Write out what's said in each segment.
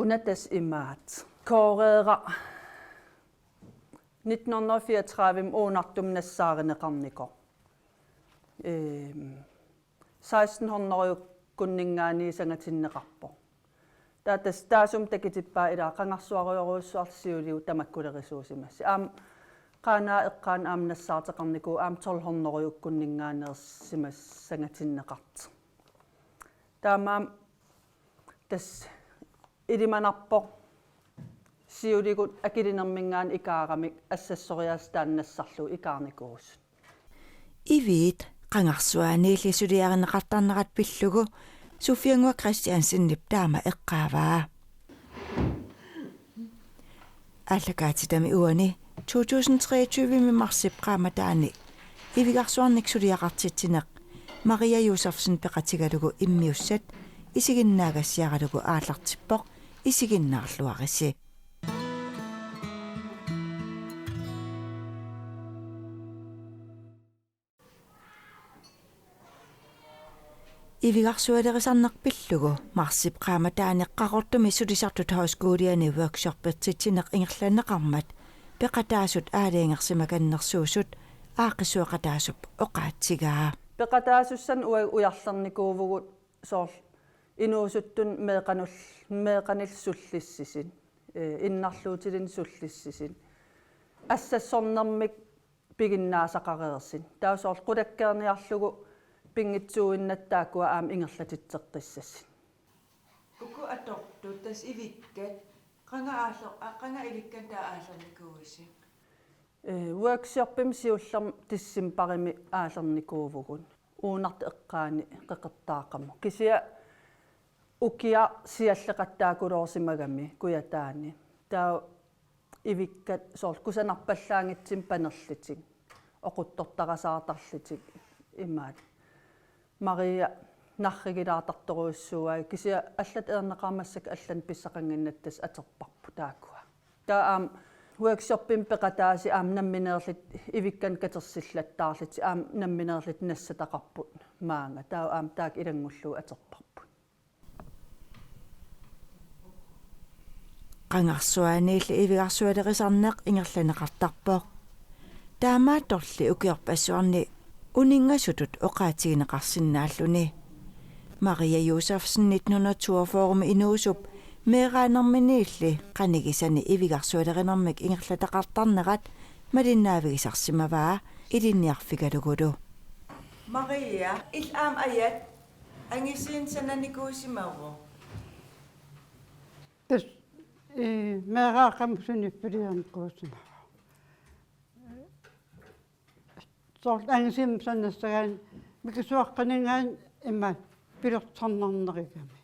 unatas imaat. Koreera 1934 uunartum nassaarinneqarniko. 1600 kunningaani sangatinneqarpo. Taasum takitippaa ilaa qangarsuariorussuarsiuliu tamakkulerisuusimassi. Qaanaa eqqaan nassaateqarniku 1200 kunninngaaneersimas sangatinneqart. Taamaam tas ilimanarpo siuligut akilinermingaan ikaarami assessoriastaannassarlu ikaarnikuus. Ivit qangarsuaaniillisuliarineqartarnerat pillugu Sufiangua Christiansen taama eqqaavaa. Allakaatitami uani 2023 marsipqaamataani ivigarsuarniksuliaqartitsineq Maria Josefsen peqatigalugu immiussat isiginnaagassiaralugu aallartippoq isiginnaarluarisi. Ivigarsualerisannerpillugu marsipqaamataaniqqaqortumi sulisartut hauskuuliani workshoppertitsineq ingerlaneqarmat peqataasut aaliingersimakannersuusut aaqisuaqataasup oqaatsigaa. Peqataasussan ujarlarnikuuvugut soorl inuusuttun meeqanilsullissisin innarluutilin sullissisin assassornermik piginnaasaqareersin taasoorl qulakkeerniarlugu pingitsuuinnattaakua ingerlatitseqqissassin. Uku atortu tas ivikkat qanga ivikkan taa aallarnikuusi. Workshopim siullerm tissim parimi aallarnikuuvugun uunart eqqaani qeqertaaqamu kisia ukia sialleqattaakuloorsimagami kuyataani taa ivikkat soorl kusanarpallaangitsim panerlitik oquttortarasaartarlitik imaat Maria narrigilaartartoruussuai kisia allat erneqarmassak allan pissaqanginnattas aterparpu taakua. Taa workshopin peqataasi nammineerlit ivikkan katersillattaarlit nammineerlit nassataqarput maanga taa taak ilangullu aterparpu. Qangarsuaaniilli ivigarsualerisarneq ingerlaneqartarpoq. Taamaattorli ukiorpassuarni uningasutut oqaatigineqarsinnaalluni. Maria Josefsen 1942 inuusup meeraanerminiilli qanigisani ivigarsualerinermik ingerlataqartarnerat malinnaavigisarsimavaa ilinniarfigalugulu. Maria ayat angisiin sananikuusimaru. Tas meeraaqamusunippuliarnikuusimaru. Soort angsim sannastagaan mikisuaqqaningaan imma pilertarnarnerigami.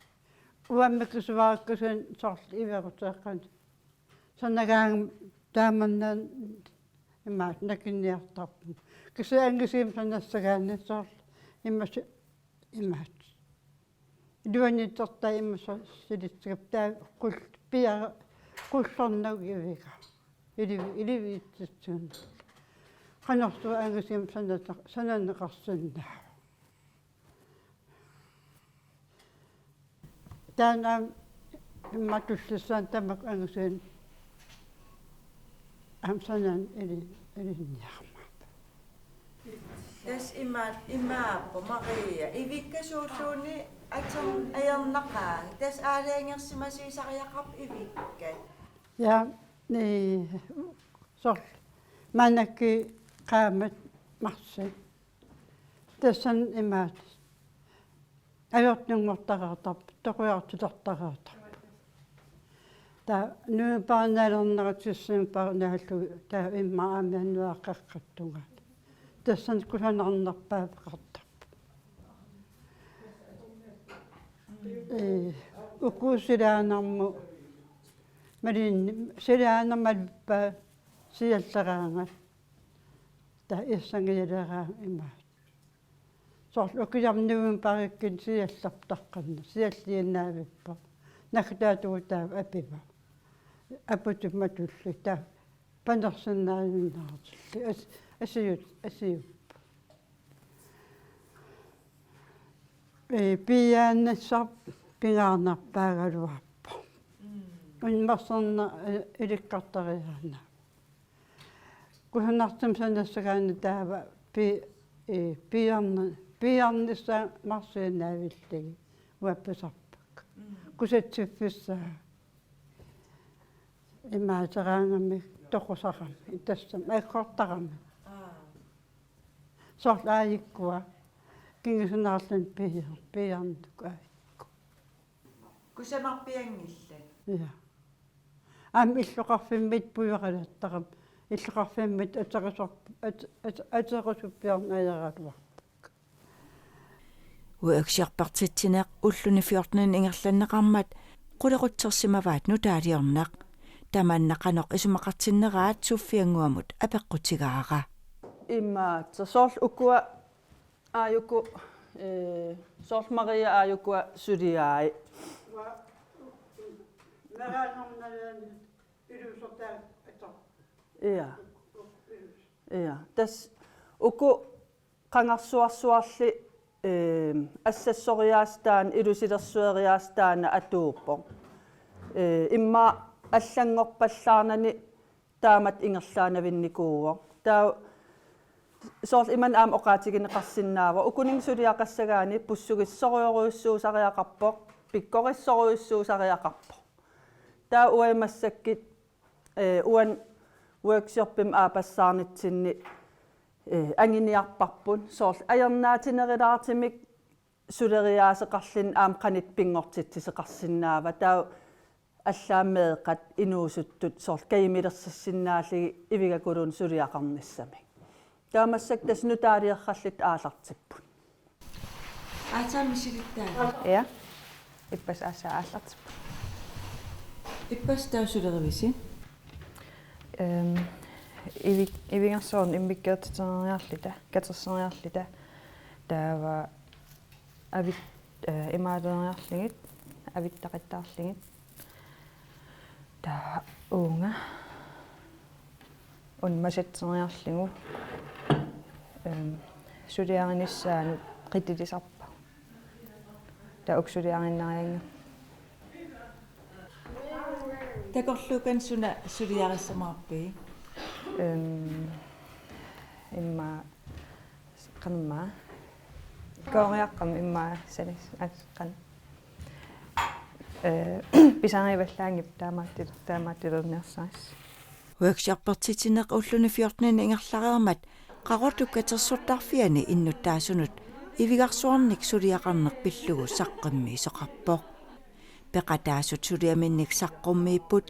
Uammikisuaakkusun soort iverutaqqan sannagaan taamannaan imma nakinniartarpu. Kisu angsim sannastagaan soort immaat. Duanittorta imma silitsigaptaa piara qullornaugivika. Iliviitsitsuun. Qanortu angisim sananneqarsunnaa. Taanam immatullisaan tamak angisiin sanan ilinniarmaat. Tas imaappo Maria ivikkasuulluuni ajarnaqaa tas aaliangersimasiisariaqarp ivikkat. Ja soort manakki qaamat marsi tassan imaat ajortnungortaqartarp toquartutortaqartarp ta nuupaanaalerneratissum parnaallu ta immaamiannuaqqaqqattungaat tassan kusanarnerpaapeqartarp ukuusilaanarmu malin silaanermalpaa sialleraanga ta issangileraanga imaat soorl ukiarnuun parikkin siallartarqanna sialliinnaavippa nagtaatuutaa apiva aputummatulli ta panersinnaalinnaatilli asiyut piaannassar pingaarnarpaagaluarpa унмарсерна иликкартариаана кухнартум санассагаани таава пиарнисса марсинаавиллиги уаппасарпак кусатсиффиссаа имаасераангамми тоқусарами тассам аккортарами сорлаайиккуа кингисунаарлан пиарнтука кусамарпиангилла я ам иллоқарфиммит пуйоқалаттарам иллоқарфиммит атерисуппиарнааяраалуар уаксиарпартитсинеқ уллуни 14 ингерланнеқармат қулеқутсерсимаваат нутаалиорнеқ таманнақаноқ исумақартиннераат суффиангуамут апеққутигаара имма сорл укуа ааюку сорл Мария ааюкуа сулиаи Ja, tas uku qangarsuarsuarli assessoriaastaan ilusilersueriaastaana atuuppo imma allangorpallaarnani taamat ingerlaanavinnikuuo taa soorl iman aam oqaatigineqarsinnaava ukuning suliaqassagaani pussugissorioruyussuusariaqarpo pikkorissoriussuusariaqarpo taa uimassakki uan workshopim aapassaarnitsinni anginiarparpun soorl ajernaatinerilaatimik suleriaaseqarlin aam qanit pingortitsiseqarsinnaava taa аллаамеэқат инуусуттут сорл каимилерсассиннаалиги ивигакулун сулиақарниссами таамассак таснутаалиерраллит аалартиппут аатаамисилиттаа я иппас аалартиппут иппас таусулеривиси ивингерсуун иммиккеертитерниарлита катерсериарлита таава авит имаалериарлигит авиттақиттаарлигит та уунга унмасатсериарлигу сулиарниссаанут қитилисарпа та уксулиариннарианга такорлукан суна сулиариссамаарпи имма канма кориаққам имма салис аккан писариваллаангип таамааттилернерсаас уаксиарпертитинеқ уллуни 14 ингерлареермат қарортуккатерсуртарфиани иннуттаасунут ивигарсуарник сулиақарнеқ пиллугу саққимми соқарпоқ пеқатаасут сулиаминник саққуммииппут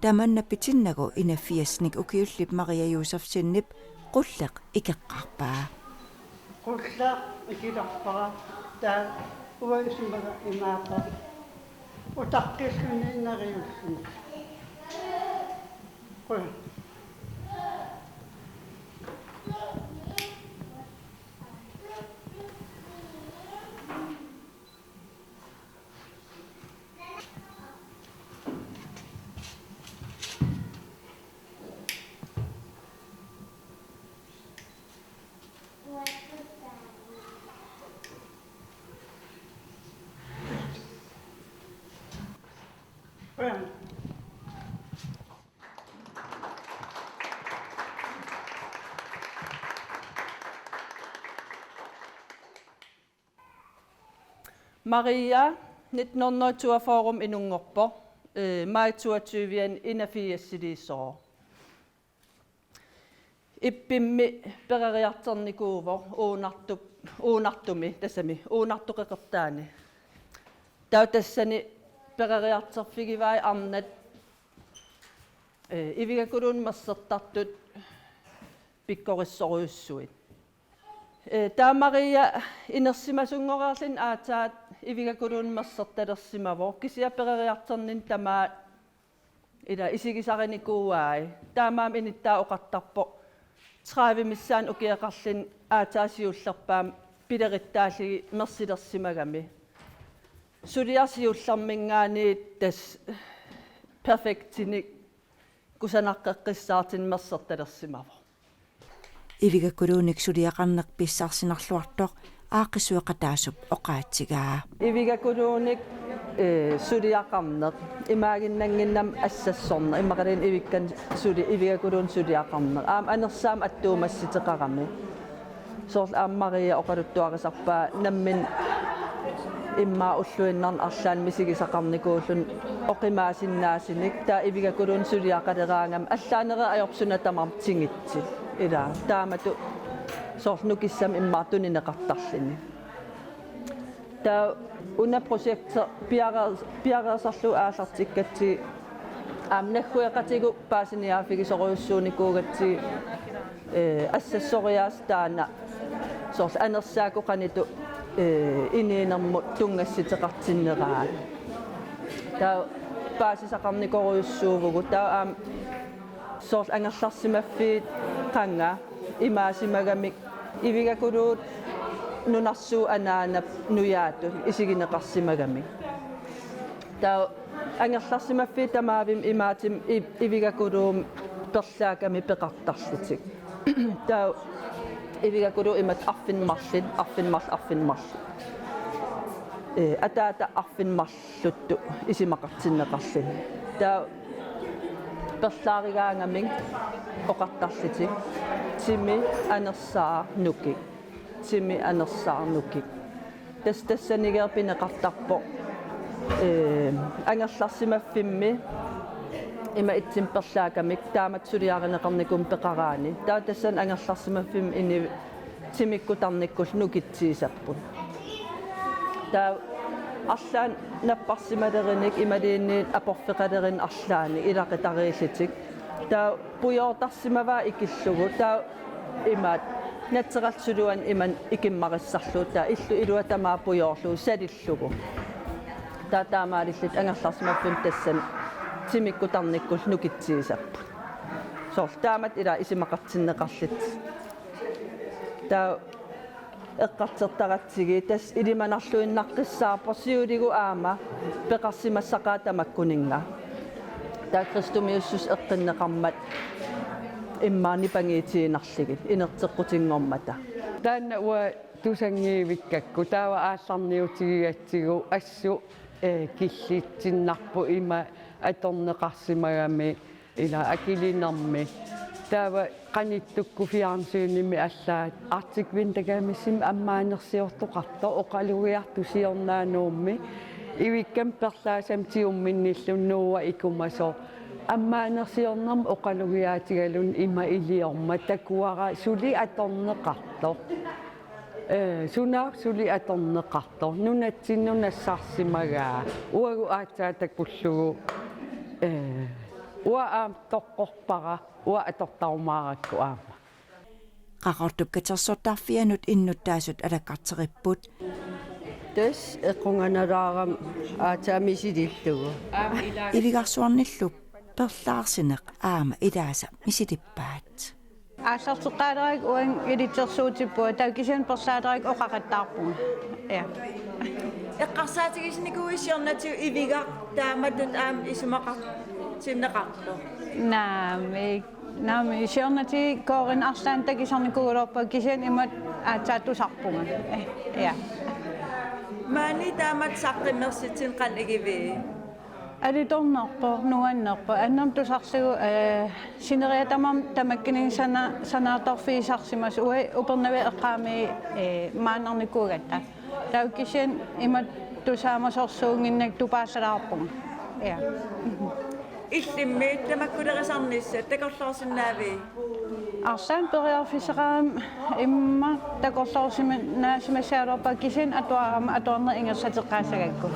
таманна питиннагу инаффиасник укиуллип Мария Юсефсиннип қуллеқ икеққарпаа qulлаа икиларпара таа уаисимага имаапа утаққиллуни инариуллуни қой Maria 1920 forum inungorpo mai 22 inafiassiliisoo ippimmi pereriarternikuuvo uunartumi tassami uunartuqeqertaani tautassani pereriarterfigivai arnat ivigakulun massertartut pikkorissoruyussuit taa Maria inersimasunngorarlin aataat ivigakulun massertalersimavo kisia pereriarternin tamaa ila isigisarinikuuai taamaam inittaa oqattarpo 30 missaan ukiaqarlin aataasiullerpaam pilerittaalligi mersilersimagami suliarsiullermingaani tas perfektinik kusanaqqeqqissaartin mersertalersimavo ивигаккулууник сулиақарнеқ писсаарсинарлуартоқ ааққисуеқатаасуп оqaатсигаа ивигакулууник suliaqarneq imaaginnanginnam assassorna immaqalin ivikkan suli ivigakuluun suliaqarneq anersaam attuumassiteqarami soorl aammaria oqaluttuarisarpaa nammin immaa ulluinnarn arlaan misigisaqarnikuullun oqimaasinnaasinik taa ivigakuluun suliaqaleraangam allaanera ajorpsuna tamartingitsi ilaa taamatu soorl nukissam immaartunineqartarlini taa una projekter piareersarlu aallartikkatsi naggueqatigu paasiniaafigisoruussuunikuugatsi assessoriaas taana soorl anersaako qanitu iniinermu tungassiteqartinneraan taa paasisaqarnikoruussuuvugu taa soorl angerlarsimaffiit qanga imaasimagami ivigakuluut nunarsuu anaanap nuyaatu isigineqarsimagami taa angerlarsimaffiit tamaavim imaatim ivigakuluum perlaakami peqartarlutik taa ivigakulu imat arfinmarl ataata arfinmarluttu isimaqartinneqarlini taa perlaarigaangaming oqartarlitik timi anersaarnukik tassanigerpineqartarpo angerlarsimaffimmi ima itsim perlaakamik taamat suliarineqarnikum peqaraani taa tassan angerlarsimaffim ini timikkutarnikkul nukitsiisapput taa arlaan napparsimalerinik imaliinniit aporfeqalerin arlaani ilaqitariillitik taa pujoortarsimavaa ikillugu taa imaat natseqalsuluan iman ikimmarissarlu taa illu iluatamaa pujoorlu salillugu taa taamaalillit angerlarsimaffim tassan timikkutarnikkul nukitsiisapput soorl taamat ilaa isimaqartinneqarlit taa eqqartertaratsigi tas ilimanarluinnaqqissaarpo siuligu aama peqarsimassaqaa tamakkuninga taa kristumiussus eqqinneqarmat immaanipangiitiinarligit inerteqqutinngormata taanna ua tusangiivikkakku taava aallarniutigigatsigu assu killitsinarpu ima atorneqarsimagami ila akilinermi taava qanittukku fiarnsuunimi allaat artikvin takamissim ammaanersiortoqarto oqalugiartusiornaanuummi ivikkam perlaasam tiumminnillunnuuwa ikumaso ammaanersiornerm oqalugiaatigalun ima iliorma takuara suli atorneqarto suli atorneqarto nunatsinnunassaarsimagaa uagu aatsaatakullugu ua toqqorpara ua atortaumaarakku aama qaqortupkatersortarfianut innuttaasut alaqqarteripput tas eqqunganalaaram aataamisilillugu ivigarsuarnillu perlaarsineq aama ilaasa misilippaat Aallarteqaalerik uan ilitsersuutippua taukisian persaalerik oqaqattaarpuma ja Eqqarsaatigisnikuisiornatiu iviga taamatut aam isumaqartinneqarto. Naami siornati koorin arslaan takisarnikuulorpa kisian imat aatsaattusarpunga ja Maani taamat saqqinnersitin qanigivi. alitornerpo nuannerpo annam tusarsigu sineriatamam tamakkinin sanaatorfiisarsimas ua upernavi eqqaami maanarnikuugatta taukisian imat tusaamasorsuunginnak tupaasalaarpunga ja Illimmi tamakkulerisarnissa takorlorsinnaavi. Arsaan periarfiseqaam imma takorlorsimaasimassaalorpa kisian atuarner ingersateqqaassagakku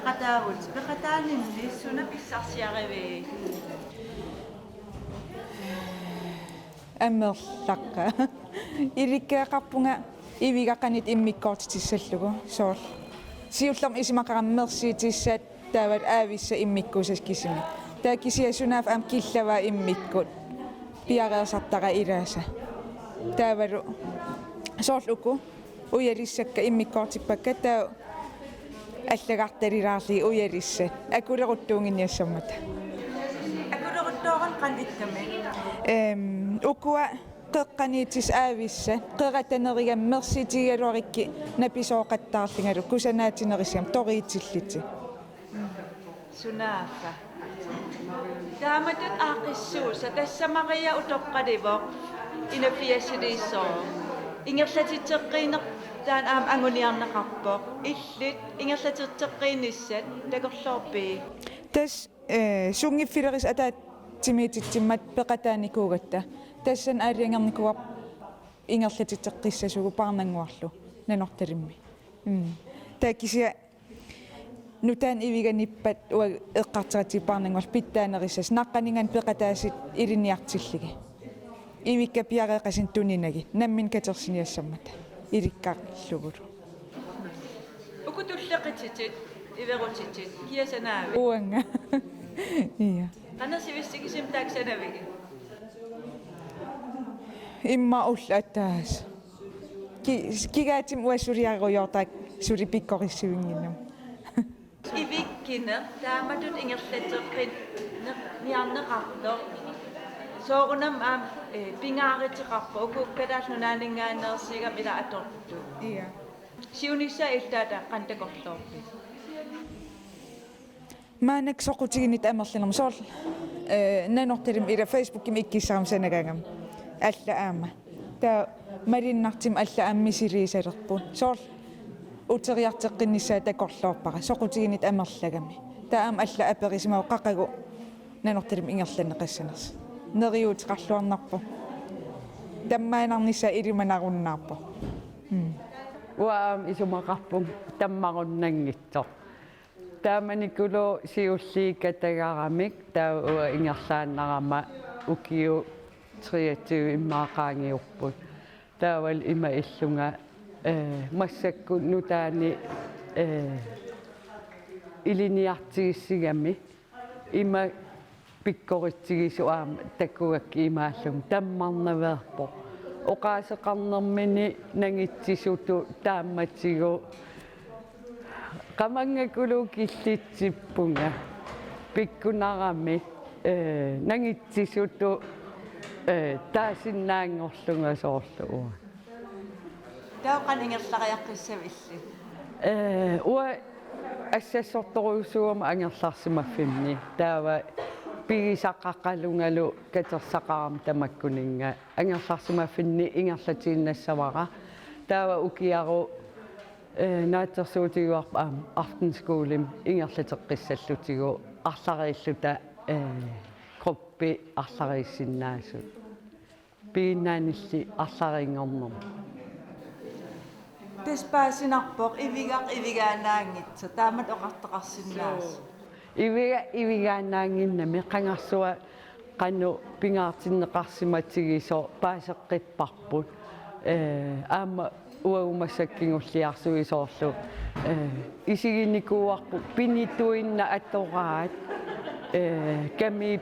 peqataavut peqataaninni suna pissarsiarivii аммерлаққа иликкеэқарпунга ивигаққанит иммиккоортитиссаллугу соол сиуллерм исимақараммерсиитиссаат таават аависса иммиккуусас кисими таа кисиасунаав ам киллаваа иммиккут пиареерсартара илааса таавалу соорлуку уялиссакка иммиккоортиппакка таа аллагарталилаарли уялиссат акулеруттуунгинниассаммата акулеруттоорон qandikkami укуа qeqqaniitis aavissa qeqatanerigammersiitigaluarikki napisooqattaarlingalu kusanaatinerissiam toriitilliti sunaafa taamatut aaqissuusa tassamaria utoqqalivoq inafiasiliissoo ingerlatitteqqiineq taan aam anguniarneqarpoq illit ingerlatitteqqiinissat takorloorpi tas sungiffileris ataat тимиититсиммат пеқатааникуугатта тассан аалиангерникуап ингерлатитеққиссасугу парнангуарлу нанорталимми тааккисиа нутаан ивиганиппат уа эққартирати парнангуар питтаанерissas наққанинган пеқатаасит илиниартиллиги ивикка пиареқасин тунинаги наммин катерсиниассаммата иликкаарлугулу укутуллеқититит иверутитит киасанаави уанга ия qanasivissikisim taaksanavigi имма уллааттаас кигаатим уассулиаруйортаак сули пиккориссуингиннам ivikkine taamatut ingerlatteqqin niarneqarlo soorunam aam pingaaritiqarpo ukukkalaalnunaaningaannersigam ila atortu ия siunissa illaata qantakorloorpi маанак соқутигинит амерлинерм соол нанорталим ила фейсбукким иккиссарам санагаагам алла аама таа малиннартим алла аммисилиисалерпун соол утериартеққиннссаа такорлоорпара соқутигинит амерлагами таа аама алла аперисимау қақагу нанорталим ингерланеқассанерс нериуутеқарлуарнарпу таммаанарнisса илиманаруннаарпу уаам исумақарпум таммаруннангитсоо тааманикулу сиуллиикатагарамик таа ингерлааннарама укиу 23 иммаақаангиуппут таавал има иллунга массакку нутаани илиниартигиссигами има пиккоритсигису аама таккугакки имааллум таммарнаверпо оқаасеқарнэрмини нагитсисуту таамматсигу qamangakulu killitsippunga pikkunarami nangitsisutu taasinnaangorlunga soorlu tauqan ingerlariaqqissavilli ua assassortoruusuama angerlarsimaffinni taava pigisaqqaqqalungalu katersaqaram tamakkuninga angerlarsimaffinni ingerlatiinnassavara taava ukiaru naatersuutiguarpa aftenskoolim ingerlateqqissallutigu арларииллута группи арларииссиннаасу пииннаанилли арларингорнер теспаасинарпоқ ивигаанаангитса таамат оқартеқарсиннаас ивигаанаангиннами қангарсуа қанну пингаартиннеқарсиматигисо паасеққиппарпут аама уагумассаккингуллиарсуисоорлу исигинникууарпу пинитуинна атораат ками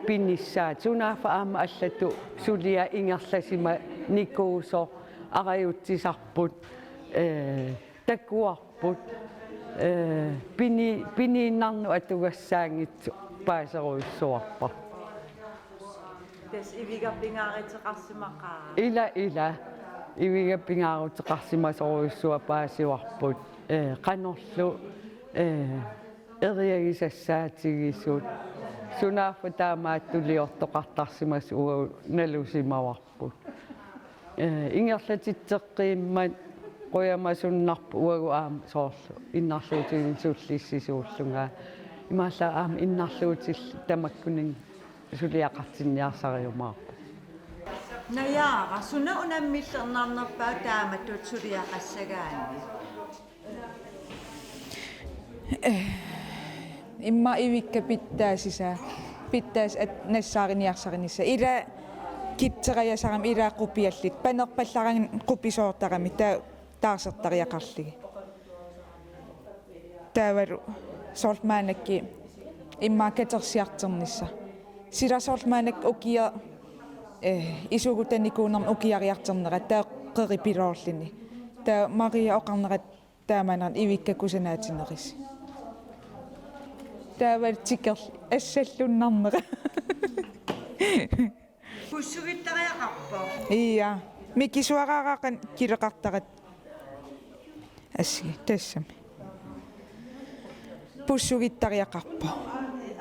пиниссаат сунаафа аама аллату сулиа ингерласима никуусо ариутсисарпут таккуарпут пинииннарну атугассаангитсу паасеруйссуарпа тес ивигаппингааритеқарсимақаа ила ивигаппингаарутеқарсимасоруйссуа паасиуарпут канорлу эриагисассаатигисут сунаафа таамааттулиортоқартарсимас уа налусимаварпут ингерлатитсеққииммат қоямасуннарпу уагу аама соорлу иннарлуутигин суллиссисууллунгаа имаалла аама иннарлуутил тамаккунин сулиақартинниарсариумаарпу наяара суна унаммиллернарнерпаа тааматтут сулиақассагаани Imma ivikka pittaas at nassaarinniarsarnissa ila kitserajasarami ila qupiallit panerpallaran qupisoortarami taasertariaqarligi taavalu soortmaanakki imma katersiarternissa silasoortmaanak ukia isugutanikuunarm ukiariarternera taaqeripiloorlini taa Maria oqarnerat taamanan ivikkakusanaatineris taaval tikerl assallunarnera Kussugittariaqarpo. iya mikisuaraaqaqan kileqartarat assi tassami pussugittariaqarpo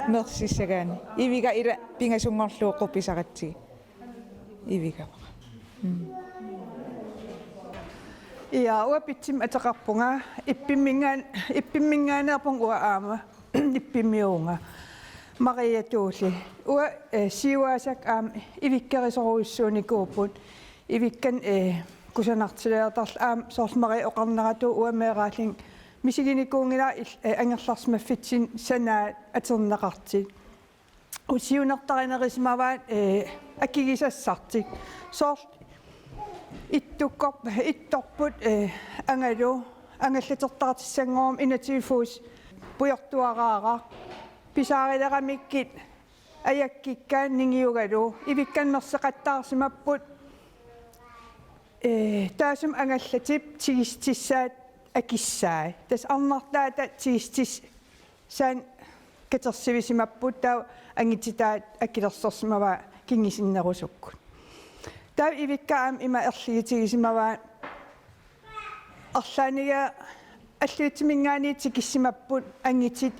mersissagaani iviga ila pingasungorluu qupisaratsigi ivigava Ja, uapitsim ataqarpunga ippimmingaanерpun ua aama ippimiunga Maria tuulli ua siuaasak ivikkerisoruissuunikuuput ivikkan kusanartileertarl soormari oqarneratu uameeraallin misiginikuungila angerlarsmaffitsin sanaa aternaqartit usiunertarinerismavaat akigisassartik soor ittorput angalu angallatertaratissangoom inatifuus puyortuaraara pisaarileraamikkit ajakkikkaan ningiugalu ivikkannerseqattaarsimapput taasum angallatip tigistissaat akissaai tas arnartaata tigistis saan katersivismapput taa angititaat akilersorsimava kingisinnerusukkut taa ivikkaam ima erligitigisimava arlaaniga аллуутимингаани киссимаппут ангитит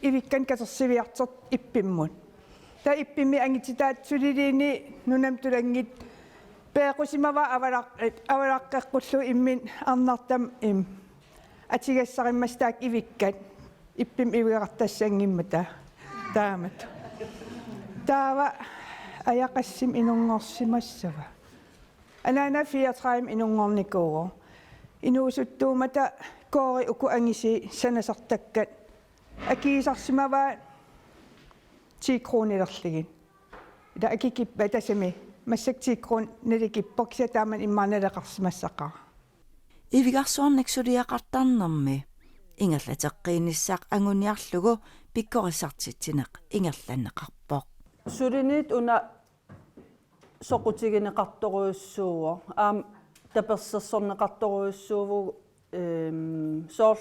ивиккан катерсивиартер иппиммут та иппимми ангититаат сулилиини нунам тулангит пеэқусимава авалаққеққуллу иммин арнартам им атигассариммастаак ивиккат иппим ивиартассангиммата таамат таава аяқассим инунгорсимассава анаана 34 инунгорникууго инуусуттуумата коори уку ангиси санасартаккат акиисарсимаваа 10 кроонилерлигин ида акикиппа тасами массак 10 крон наликиппокса тааман иммааналеқарсимассақаа ивигарсуарниксулиақартарнэрми ингерлатеққииниссаақ ангуниарлугу пиккорисартитсинеқ ингерланнеқарпоқ сулинит уна соқутигинеқарторуйуссууо таперсерсорнеқарторуйуссууву соорл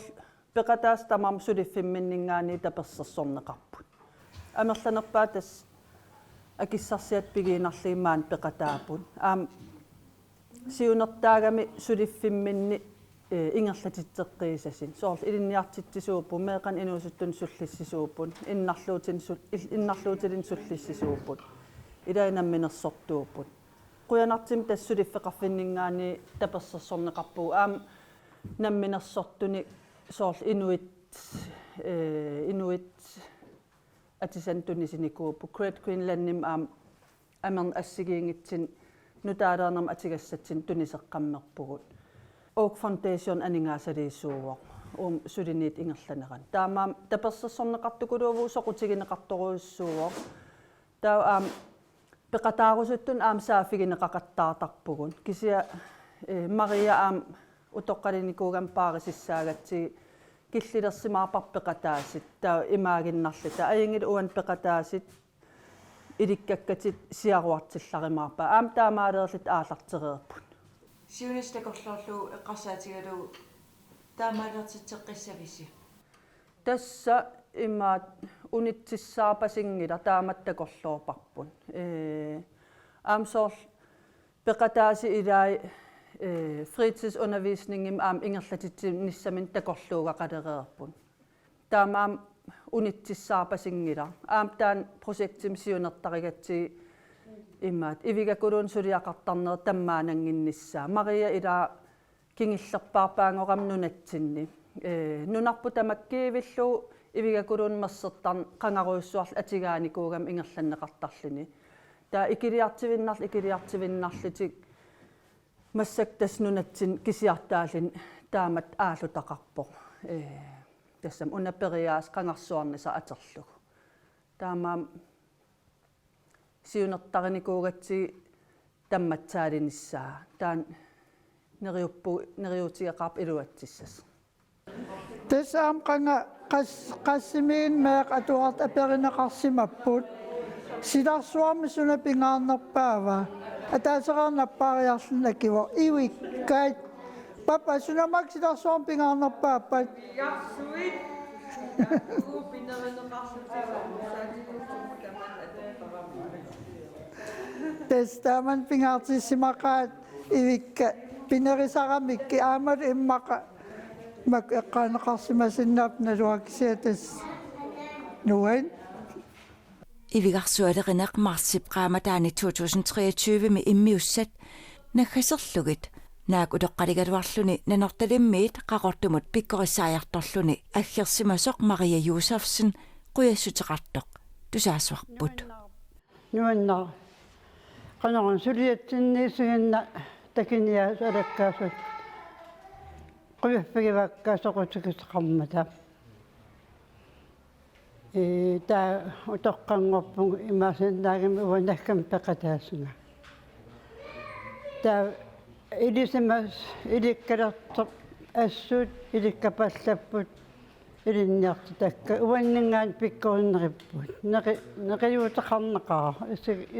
пеқатаас тамам сулиффимминнингаани таперсерсорнеқарпут амерланерпаатас акиссарсиат пигиинарлиимаан пеқатаапут сиунертаагами сулиффимминни ингерлатитсеққиисасин соорл илинниартитсисууппу меэқан инуусуттун суллиссисууппут иннарлуутилин суллиссисууппут илаинамминерсортууппут quyanartim tassulifeqarfinningaani tapersersorneqarpuu namminersortuni soorl inuit atisantunisiniku Great Greenlandim amern assigiingitsin nutaalernam atigassatsin tuniseqqammerpugut Oak Foundation aningaasaliissuugoq sulinit ingerlaneran taamaam tapersersorneqartukuluuvu soqutigineqartoruissuugoq taa пеқатаарусуттун саафигинеқақаттаартарпугун кисиа Maria утоққалиникуугам паарисиссаагатсиги киллилерсимаарпарпеқатаасит таа имаагиннарлута аингил уан пеқатаасит иликкаккатит сиаруартилларимаарпа таамаалеерлит аалартереерпут сиунастакорлоорлуу эққарсаатигалуу таамаалертитсеққиссависи тасса имаат унитсissaapasinngila taamattakorluorparpun aamsoorl peqataasi ilaai fritidsundervisningim ingerlatitsinnissamin takorluuga qalereerpun taamaam unitssaapasinngila taan projektim siunertarigatsi immaat ivigakuluun suliaqartarneer tammaananginnissaa Maria ilaa kingillerpaarpaangoram nunatsinni nunarpu tamakkiivillu ivigakuluun mersertarn qangaruissuarl atigaanikuugam ingerlanneqartarluni taa ikiliartivinnarlitik massak tasnunatsin kisiartaallin taamat aalutaqarpoq тассам унапериаас qangarsuarnisa aterlugu таамаам сиунертарникуугатси тамматсаалиниссаа таан нериутиақарп илуатсиссас тасаам qanga qassimiin meeq atuart aperinеqarsimapпут силарсуарми суна пингаарнерпаава атаасеқарнаппаариарлуна киво ивиккаат папа сунамак силарсуарми пингаарнерпааппат ярсуит тестаман пингаартиссимақаат ивикка пинерисарамикки аамат иммақа мак эққаанеқарсимасиннаап налуаксиатас нуэн ивигарсуалеринеқ марсипqaama таани 2023 ми иммиуссат наггасерлугит наак улеққалигалуарлуни нанорталиммиит қақортумут пиккорисааярторлуни аггерсимасоқ Мария Юсефсен қуяссутеқартоқ тусаасуарпут нуаннаа qanarun suliatsinniisuginna takiniaas alakkaasut quyaffigivakkaasоqutigisqammata таа утоққангорпугу имаасиннаагими уанаккам пеқатаасуга таа илисимас иликкалерторп ассуут иликкапаллаппут илинниарти такка уаннингаан пиккориннериппут неқиуутеқарнеқара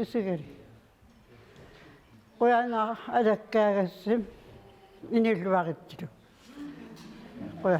исигали қуяна алаккаагассим иниллуаритсилу қуя